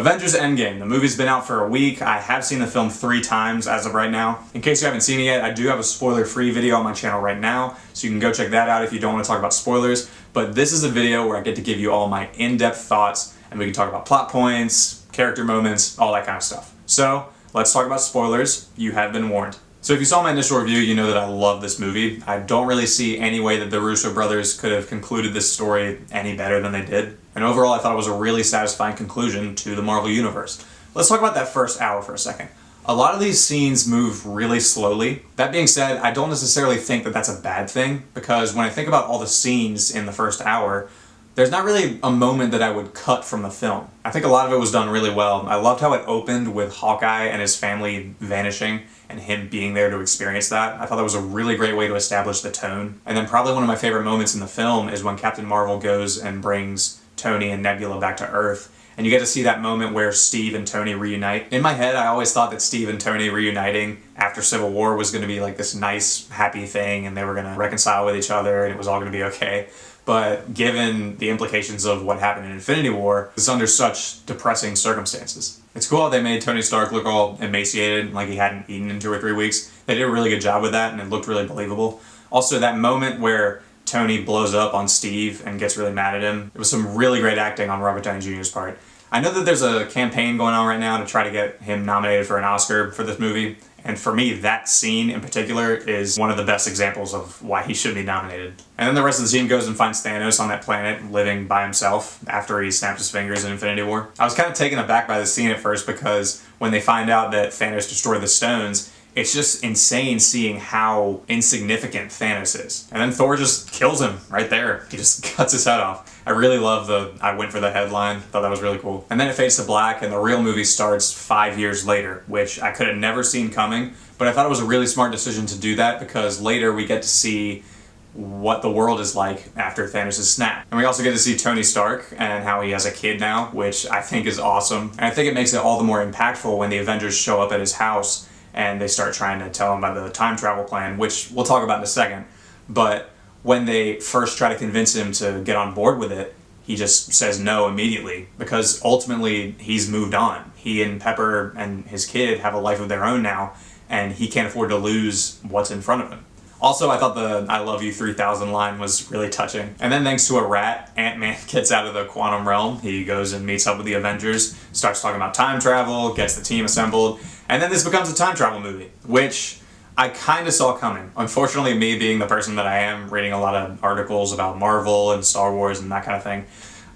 Avengers Endgame. The movie's been out for a week. I have seen the film 3 times as of right now. In case you haven't seen it yet, I do have a spoiler-free video on my channel right now, so you can go check that out if you don't want to talk about spoilers. But this is a video where I get to give you all my in-depth thoughts, and we can talk about plot points, character moments, all that kind of stuff. So, let's talk about spoilers. You have been warned. So if you saw my initial review, you know that I love this movie. I don't really see any way that the Russo brothers could have concluded this story any better than they did. And overall, I thought it was a really satisfying conclusion to the Marvel Universe. Let's talk about that first hour for a second. A lot of these scenes move really slowly. That being said, I don't necessarily think that that's a bad thing, because when I think about all the scenes in the first hour, there's not really a moment that I would cut from the film. I think a lot of it was done really well. I loved how it opened with Hawkeye and his family vanishing and him being there to experience that. I thought that was a really great way to establish the tone. And then probably one of my favorite moments in the film is when Captain Marvel goes and brings Tony and Nebula back to Earth. And you get to see that moment where Steve and Tony reunite. In my head, I always thought that Steve and Tony reuniting after Civil War was going to be like this nice, happy thing, and they were going to reconcile with each other and it was all going to be okay. But given the implications of what happened in Infinity War, it's under such depressing circumstances. It's cool how they made Tony Stark look all emaciated, like he hadn't eaten in 2 or 3 weeks. They did a really good job with that, and it looked really believable. Also, that moment where Tony blows up on Steve and gets really mad at him, it was some really great acting on Robert Downey Jr.'s part. I know that there's a campaign going on right now to try to get him nominated for an Oscar for this movie, and for me, that scene in particular is one of the best examples of why he should be nominated. And then the rest of the team goes and finds Thanos on that planet, living by himself after he snapped his fingers in Infinity War. I was kind of taken aback by the scene at first, because when they find out that Thanos destroyed the stones, it's just insane seeing how insignificant Thanos is. And then Thor just kills him right there. He just cuts his head off. I really love the "I went for the headline." Thought that was really cool. And then it fades to black and the real movie starts 5 years later, which I could have never seen coming, but I thought it was a really smart decision to do that, because later we get to see what the world is like after Thanos' snap. And we also get to see Tony Stark and how he has a kid now, which I think is awesome. And I think it makes it all the more impactful when the Avengers show up at his house and they start trying to tell him about the time travel plan, which we'll talk about in a second. But when they first try to convince him to get on board with it, he just says no immediately, because ultimately he's moved on. He and Pepper and his kid have a life of their own now, and he can't afford to lose what's in front of him. Also, I thought the "I love you 3000" line was really touching. And then thanks to a rat, Ant-Man gets out of the quantum realm. He goes and meets up with the Avengers, starts talking about time travel, gets the team assembled, and then this becomes a time travel movie, which I kind of saw coming. Unfortunately, me being the person that I am, reading a lot of articles about Marvel and Star Wars and that kind of thing,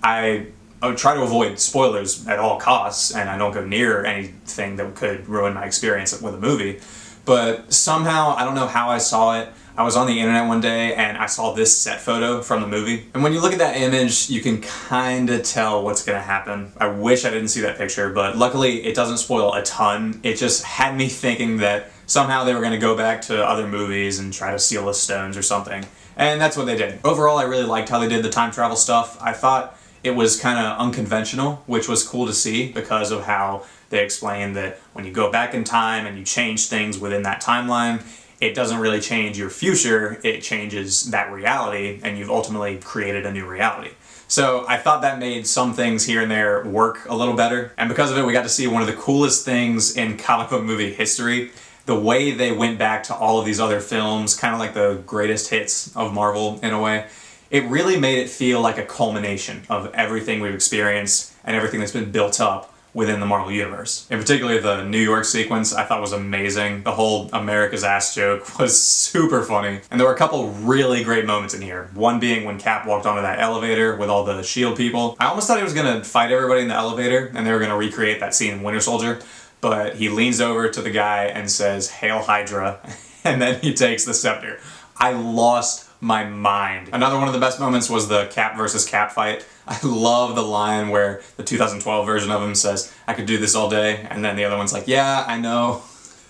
I would try to avoid spoilers at all costs, and I don't go near anything that could ruin my experience with a movie. But somehow, I don't know how I saw it, I was on the internet one day and I saw this set photo from the movie. And when you look at that image, you can kind of tell what's going to happen. I wish I didn't see that picture, but luckily it doesn't spoil a ton. It just had me thinking that somehow they were going to go back to other movies and try to steal the stones or something. And that's what they did. Overall, I really liked how they did the time travel stuff. I thought it was kind of unconventional, which was cool to see because of how they explained that when you go back in time and you change things within that timeline, it doesn't really change your future, it changes that reality, and you've ultimately created a new reality. So I thought that made some things here and there work a little better, and because of it we got to see one of the coolest things in comic book movie history. The way they went back to all of these other films, kind of like the greatest hits of Marvel in a way, it really made it feel like a culmination of everything we've experienced and everything that's been built up within the Marvel Universe. In particular, the New York sequence I thought was amazing. The whole America's ass joke was super funny. And there were a couple really great moments in here. One being when Cap walked onto that elevator with all the S.H.I.E.L.D. people. I almost thought he was gonna fight everybody in the elevator and they were gonna recreate that scene in Winter Soldier, but he leans over to the guy and says, "Hail Hydra," and then he takes the scepter. I lost my mind. Another one of the best moments was the Cap versus Cap fight. I love the line where the 2012 version of him says, "I could do this all day," and then the other one's like, "Yeah, I know."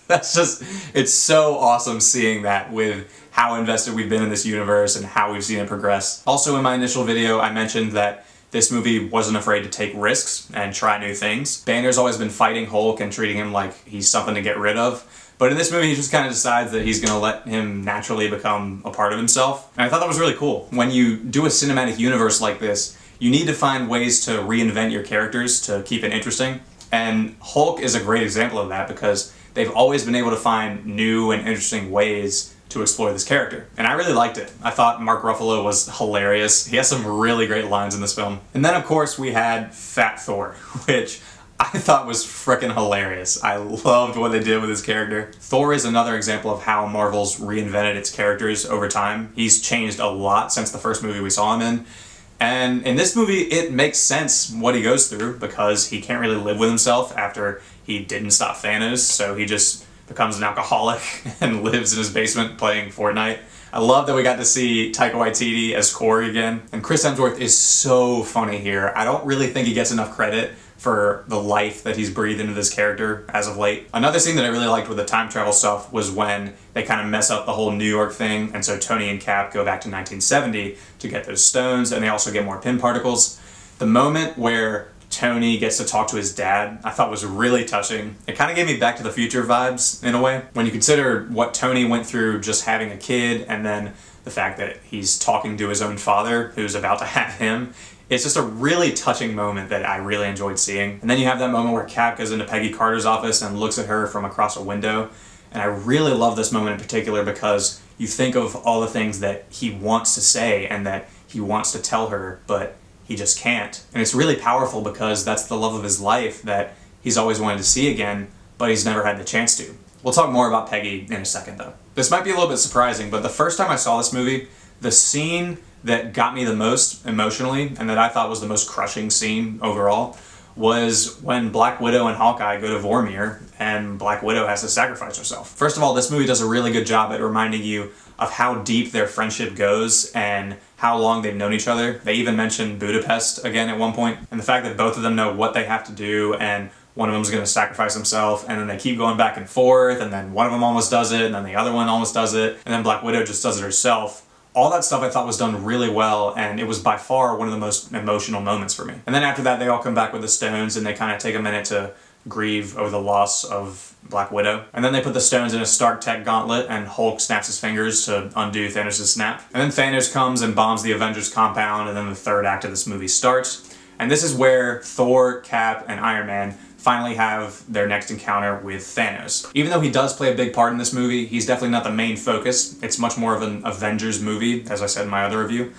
That's just, it's so awesome seeing that with how invested we've been in this universe and how we've seen it progress. Also in my initial video, I mentioned that this movie wasn't afraid to take risks and try new things. Banner's always been fighting Hulk and treating him like he's something to get rid of. But in this movie, he just kind of decides that he's going to let him naturally become a part of himself. And I thought that was really cool. When you do a cinematic universe like this, you need to find ways to reinvent your characters to keep it interesting. And Hulk is a great example of that because they've always been able to find new and interesting ways to explore this character. And I really liked it. I thought Mark Ruffalo was hilarious. He has some really great lines in this film. And then of course we had Fat Thor, which I thought was freaking hilarious. I loved what they did with his character. Thor is another example of how Marvel's reinvented its characters over time. He's changed a lot since the first movie we saw him in. And in this movie, it makes sense what he goes through because he can't really live with himself after he didn't stop Thanos, so he just becomes an alcoholic and lives in his basement playing Fortnite. I love that we got to see Taika Waititi as Korg again. And Chris Hemsworth is so funny here. I don't really think he gets enough credit for the life that he's breathed into this character as of late. Another scene that I really liked with the time travel stuff was when they kind of mess up the whole New York thing, and so Tony and Cap go back to 1970 to get those stones, and they also get more pin particles. The moment where Tony gets to talk to his dad, I thought was really touching. It kind of gave me Back to the Future vibes in a way. When you consider what Tony went through just having a kid, and then the fact that he's talking to his own father who's about to have him, it's just a really touching moment that I really enjoyed seeing. And then you have that moment where Cap goes into Peggy Carter's office and looks at her from across a window. And I really love this moment in particular because you think of all the things that he wants to say and that he wants to tell her, but he just can't. And it's really powerful because that's the love of his life that he's always wanted to see again, but he's never had the chance to. We'll talk more about Peggy in a second though. This might be a little bit surprising, but the first time I saw this movie, the scene that got me the most emotionally and that I thought was the most crushing scene overall was when Black Widow and Hawkeye go to Vormir and Black Widow has to sacrifice herself. First of all, this movie does a really good job at reminding you of how deep their friendship goes and how long they've known each other. They even mention Budapest again at one point, and the fact that both of them know what they have to do, and one of them is going to sacrifice himself, and then they keep going back and forth, and then one of them almost does it, and then the other one almost does it, and then Black Widow just does it herself. All that stuff I thought was done really well, and it was by far one of the most emotional moments for me. And then after that, they all come back with the stones, and they kind of take a minute to grieve over the loss of Black Widow. And then they put the stones in a Stark Tech gauntlet, and Hulk snaps his fingers to undo Thanos' snap. And then Thanos comes and bombs the Avengers compound, and then the third act of this movie starts. And this is where Thor, Cap, and Iron Man finally have their next encounter with Thanos. Even though he does play a big part in this movie, he's definitely not the main focus. It's much more of an Avengers movie, as I said in my other review.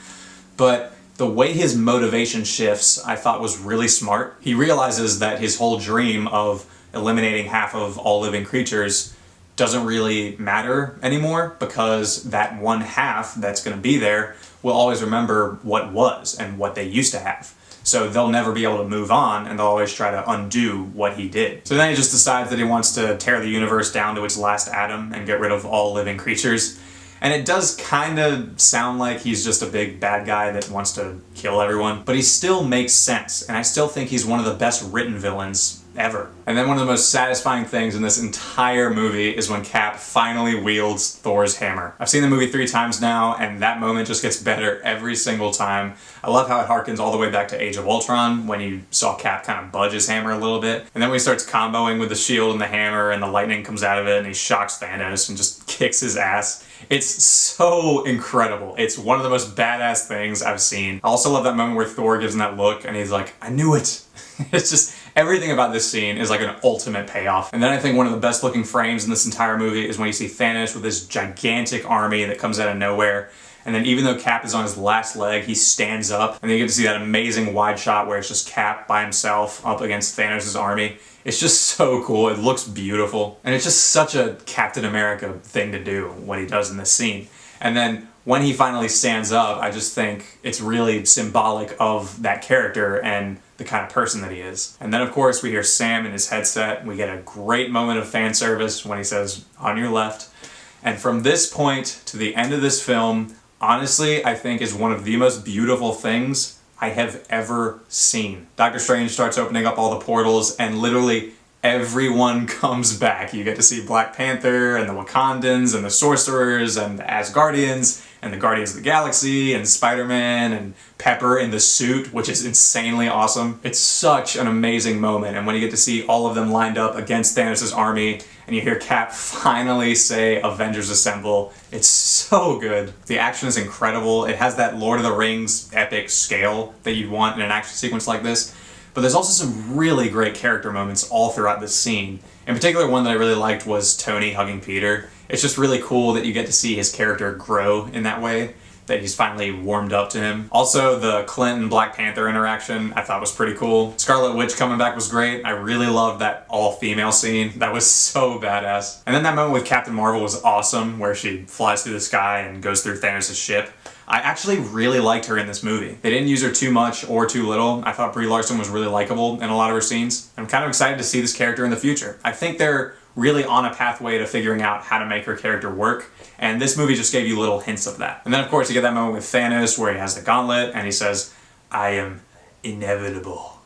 But the way his motivation shifts, I thought was really smart. He realizes that his whole dream of eliminating half of all living creatures doesn't really matter anymore because that one half that's going to be there will always remember what was and what they used to have. So they'll never be able to move on, and they'll always try to undo what he did. So then he just decides that he wants to tear the universe down to its last atom and get rid of all living creatures. And it does kind of sound like he's just a big bad guy that wants to kill everyone, but he still makes sense, and I still think he's one of the best written villains ever. And then one of the most satisfying things in this entire movie is when Cap finally wields Thor's hammer. I've seen the movie 3 times now, and that moment just gets better every single time. I love how it harkens all the way back to Age of Ultron when you saw Cap kind of budge his hammer a little bit. And then when he starts comboing with the shield and the hammer and the lightning comes out of it and he shocks Thanos and just kicks his ass. It's so incredible. It's one of the most badass things I've seen. I also love that moment where Thor gives him that look and he's like, I knew it. It's just, everything about this scene is like an ultimate payoff. And then I think one of the best looking frames in this entire movie is when you see Thanos with this gigantic army that comes out of nowhere. And then even though Cap is on his last leg, he stands up, and then you get to see that amazing wide shot where it's just Cap by himself up against Thanos' army. It's just so cool. It looks beautiful. And it's just such a Captain America thing to do, what he does in this scene. And then when he finally stands up, I just think it's really symbolic of that character and the kind of person that he is. And then of course we hear Sam in his headset. We get a great moment of fan service when he says, on your left. And from this point to the end of this film, honestly, I think is one of the most beautiful things I have ever seen. Doctor Strange starts opening up all the portals and literally everyone comes back. You get to see Black Panther and the Wakandans and the Sorcerers and the Asgardians and the Guardians of the Galaxy and Spider-Man and Pepper in the suit, which is insanely awesome. It's such an amazing moment, and when you get to see all of them lined up against Thanos' army and you hear Cap finally say Avengers Assemble, it's so good. The action is incredible. It has that Lord of the Rings epic scale that you'd want in an action sequence like this. But there's also some really great character moments all throughout this scene. In particular, one that I really liked was Tony hugging Peter. It's just really cool that you get to see his character grow in that way, that he's finally warmed up to him. Also, the Clint and Black Panther interaction I thought was pretty cool. Scarlet Witch coming back was great. I really loved that all-female scene. That was so badass. And then that moment with Captain Marvel was awesome, where she flies through the sky and goes through Thanos' ship. I actually really liked her in this movie. They didn't use her too much or too little. I thought Brie Larson was really likable in a lot of her scenes. I'm kind of excited to see this character in the future. I think they're really on a pathway to figuring out how to make her character work, and this movie just gave you little hints of that. And then of course you get that moment with Thanos where he has the gauntlet and he says, "I am inevitable."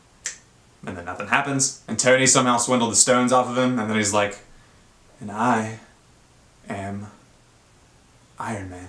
And then nothing happens. And Tony somehow swindled the stones off of him, and then he's like, "And I am Iron Man."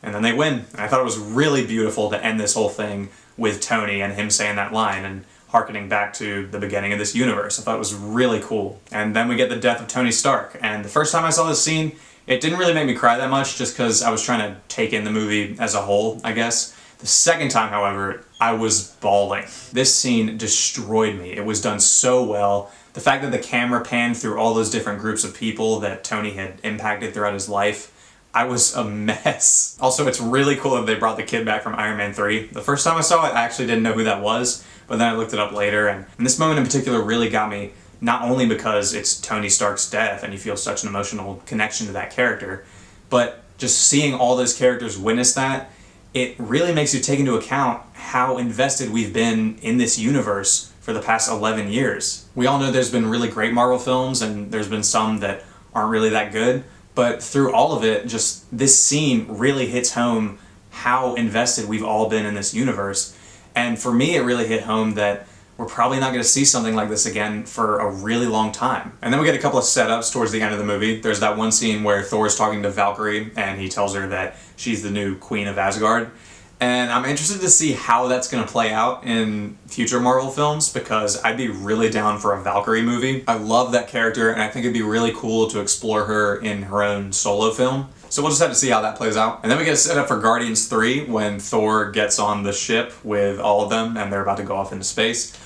And then they win. And I thought it was really beautiful to end this whole thing with Tony and him saying that line and harkening back to the beginning of this universe. I thought it was really cool. And then we get the death of Tony Stark. And the first time I saw this scene, it didn't really make me cry that much just because I was trying to take in the movie as a whole, I guess. The second time, however, I was bawling. This scene destroyed me. It was done so well. The fact that the camera panned through all those different groups of people that Tony had impacted throughout his life, I was a mess. Also, it's really cool that they brought the kid back from Iron Man 3. The first time I saw it, I actually didn't know who that was, but then I looked it up later, and this moment in particular really got me, not only because it's Tony Stark's death and you feel such an emotional connection to that character, but just seeing all those characters witness that, it really makes you take into account how invested we've been in this universe for the past 11 years. We all know there's been really great Marvel films, and there's been some that aren't really that good, but through all of it, just this scene really hits home how invested we've all been in this universe. And for me, it really hit home that we're probably not going to see something like this again for a really long time. And then we get a couple of setups towards the end of the movie. There's that one scene where Thor's talking to Valkyrie and he tells her that she's the new Queen of Asgard. And I'm interested to see how that's going to play out in future Marvel films, because I'd be really down for a Valkyrie movie. I love that character, and I think it'd be really cool to explore her in her own solo film. So we'll just have to see how that plays out. And then we get set up for Guardians 3 when Thor gets on the ship with all of them and they're about to go off into space.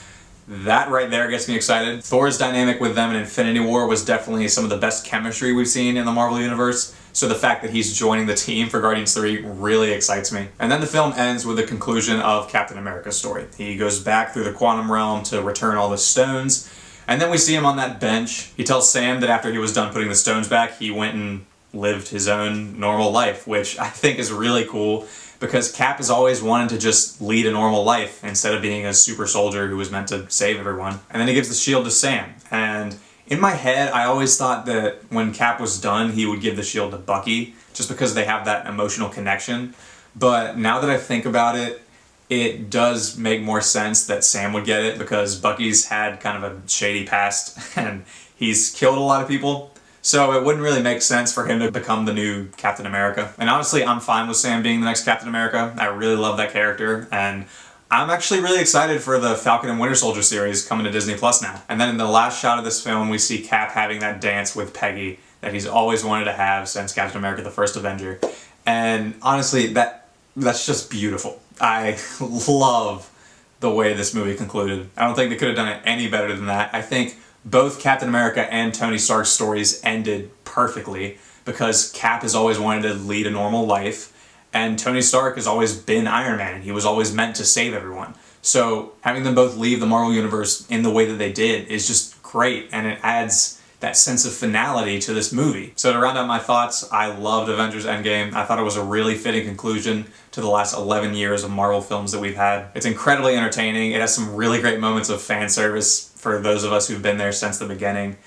That right there gets me excited. Thor's dynamic with them in Infinity War was definitely some of the best chemistry we've seen in the Marvel Universe. So the fact that he's joining the team for Guardians 3 really excites me. And then the film ends with the conclusion of Captain America's story. He goes back through the quantum realm to return all the stones. And then we see him on that bench. He tells Sam that after he was done putting the stones back, he went and lived his own normal life, which I think is really cool, because Cap has always wanted to just lead a normal life instead of being a super soldier who was meant to save everyone. And then he gives the shield to Sam. And in my head, I always thought that when Cap was done, he would give the shield to Bucky, just because they have that emotional connection. But now that I think about it, it does make more sense that Sam would get it, because Bucky's had kind of a shady past and he's killed a lot of people. So it wouldn't really make sense for him to become the new Captain America. And honestly, I'm fine with Sam being the next Captain America. I really love that character, and I'm actually really excited for the Falcon and Winter Soldier series coming to Disney Plus now. And then in the last shot of this film, we see Cap having that dance with Peggy that he's always wanted to have since Captain America: The First Avenger. And honestly, that's just beautiful. I love the way this movie concluded. I don't think they could have done it any better than that. I think both Captain America and Tony Stark's stories ended perfectly, because Cap has always wanted to lead a normal life, and Tony Stark has always been Iron Man, and he was always meant to save everyone. So having them both leave the Marvel Universe in the way that they did is just great, and it adds that sense of finality to this movie. So to round out my thoughts, I loved Avengers Endgame. I thought it was a really fitting conclusion to the last 11 years of Marvel films that we've had. It's incredibly entertaining. It has some really great moments of fan service for those of us who've been there since the beginning.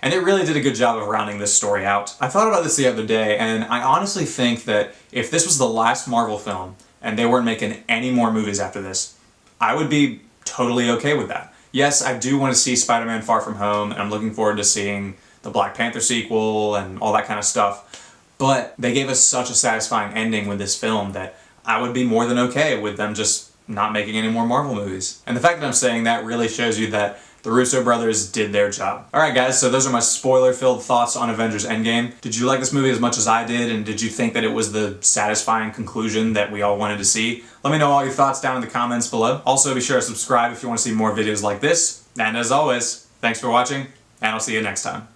And it really did a good job of rounding this story out. I thought about this the other day, and I honestly think that if this was the last Marvel film and they weren't making any more movies after this, I would be totally okay with that. Yes, I do want to see Spider-Man: Far From Home, and I'm looking forward to seeing the Black Panther sequel and all that kind of stuff. But they gave us such a satisfying ending with this film that I would be more than okay with them just not making any more Marvel movies. And the fact that I'm saying that really shows you that the Russo brothers did their job. Alright guys, so those are my spoiler-filled thoughts on Avengers Endgame. Did you like this movie as much as I did, and did you think that it was the satisfying conclusion that we all wanted to see? Let me know all your thoughts down in the comments below. Also, be sure to subscribe if you want to see more videos like this. And as always, thanks for watching, and I'll see you next time.